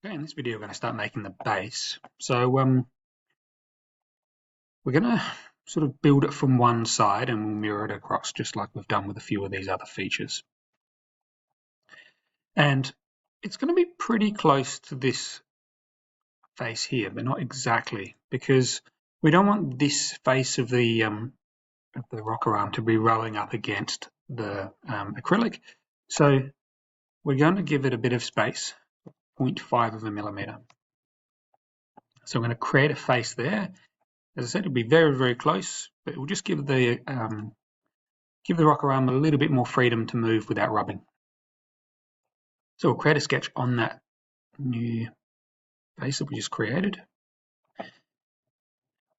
Okay, in this video, we're going to start making the base. So we're going to sort of build it from one side and we'll mirror it across, just like we've done with a few of these other features. And it's going to be pretty close to this face here, but not exactly, because we don't want this face of the rocker arm to be rolling up against the acrylic. So we're going to give it a bit of space, 0.5 of a millimeter. So I'm going to create a face there. As I said, it'll be very, very close, but it will just give the rocker arm a little bit more freedom to move without rubbing. So we'll create a sketch on that new face that we just created.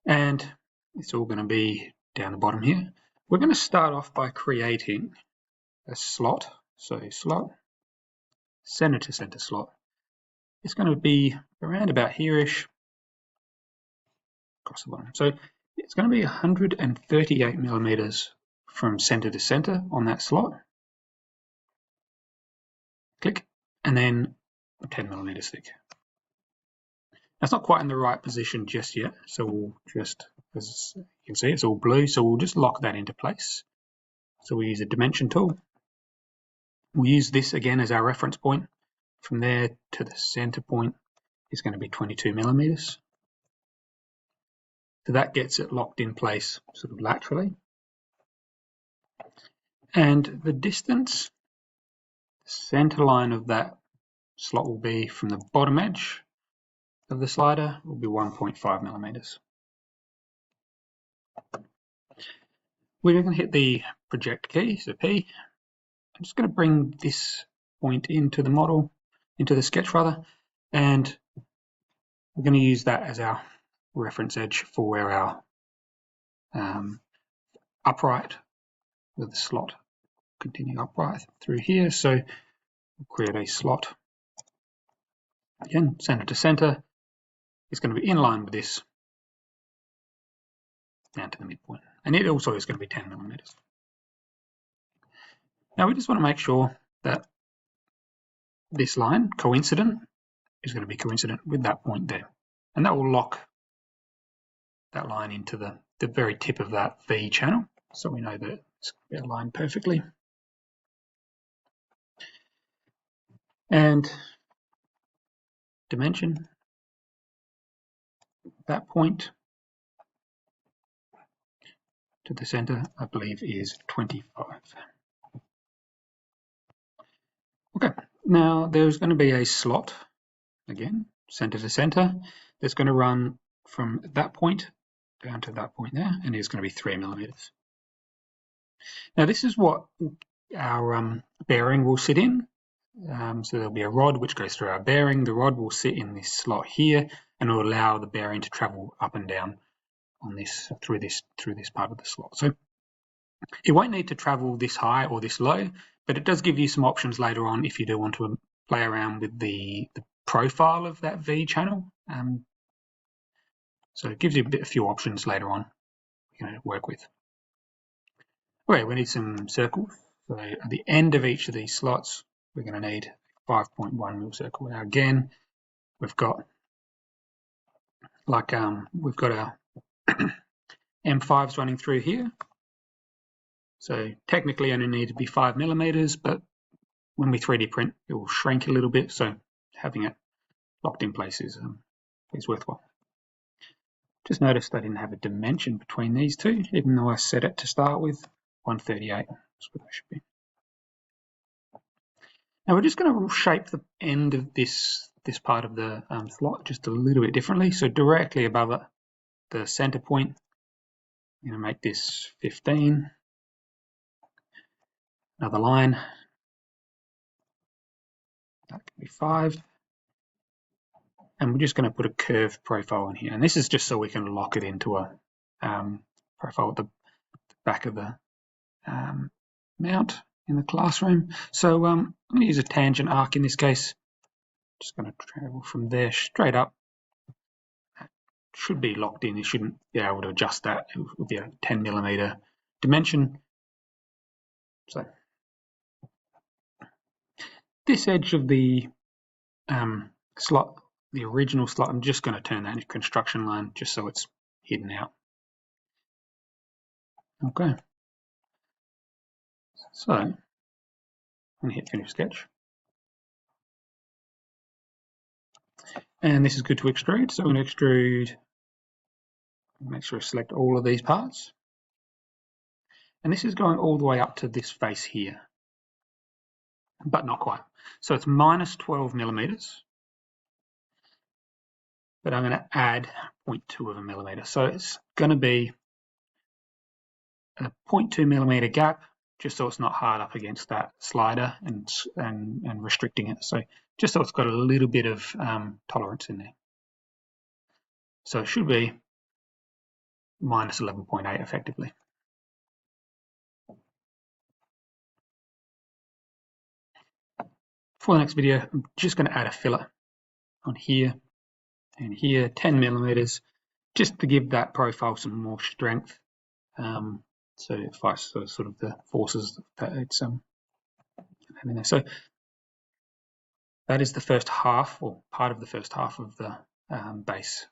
And it's all going to be down the bottom here. We're going to start off by creating a slot. So slot, center to center slot. It's going to be around about here-ish across the bottom. So it's going to be 138 millimeters from center to center on that slot. Click, and then 10 millimeters thick. That's not quite in the right position just yet, so we'll just, as you can see, it's all blue, so we'll just lock that into place. So we use a dimension tool. We'll use this again as our reference point. From there to the center point is going to be 22 millimeters. So that gets it locked in place sort of laterally. And the distance, the center line of that slot will be from the bottom edge of the slider will be 1.5 millimeters. We're going to hit the project key, so P. I'm just going to bring this point into the model, into the sketch rather, and we're going to use that as our reference edge for where our upright with the slot continue upright through here. So we'll create a slot. Again, center to center. It's going to be in line with this down to the midpoint. And it also is going to be 10 millimeters. Now we just want to make sure that this line, coincident, is going to be coincident with that point there. And that will lock that line into the very tip of that V channel. So we know that it's aligned perfectly. And dimension, that point to the center, I believe, is 25. Okay, now there's going to be a slot, again, center to center, that's going to run from that point down to that point there, and it's going to be 3 millimeters. Now this is what our bearing will sit in. So there'll be a rod which goes through our bearing. The rod will sit in this slot here, and it will allow the bearing to travel up and down on this through this part of the slot. So it won't need to travel this high or this low, but it does give you some options later on if you do want to play around with the profile of that V channel. So it gives you a few options later on you're going to work with. Okay, we need some circles. So at the end of each of these slots, we're going to need 5.1 mil circle. Now again, we've got we've got our M5s running through here. So technically only need to be 5 millimeters, but when we 3D print, it will shrink a little bit. So having it locked in place is worthwhile. Just noticed I didn't have a dimension between these two, even though I set it to start with 138. That's what that should be. Now we're just going to shape the end of this part of the slot just a little bit differently. So directly above it, the center point, I'm going to make this 15. Another line, that can be 5. And we're just going to put a curved profile in here. And this is just so we can lock it into a profile at the back of the mount in the classroom. So I'm going to use a tangent arc in this case. Just going to travel from there straight up. That should be locked in. You shouldn't be able to adjust that. It will be a 10 millimeter dimension. So this edge of the slot, the original slot, I'm just going to turn that into construction line just so it's hidden out. Okay. So I'm going to hit finish sketch. And this is good to extrude. So I'm going to extrude, make sure I select all of these parts. And this is going all the way up to this face here, but not quite. So it's minus 12 millimeters, but I'm going to add 0.2 of a millimeter. So it's going to be a 0.2 millimeter gap, just so it's not hard up against that slider and restricting it. So just so it's got a little bit of tolerance in there. So it should be minus 11.8 effectively. For the next video, I'm just going to add a filler on here and here, 10 millimeters, just to give that profile some more strength. So it fights sort of the forces that it's having there. So that is the first half, or part of the first half of the base.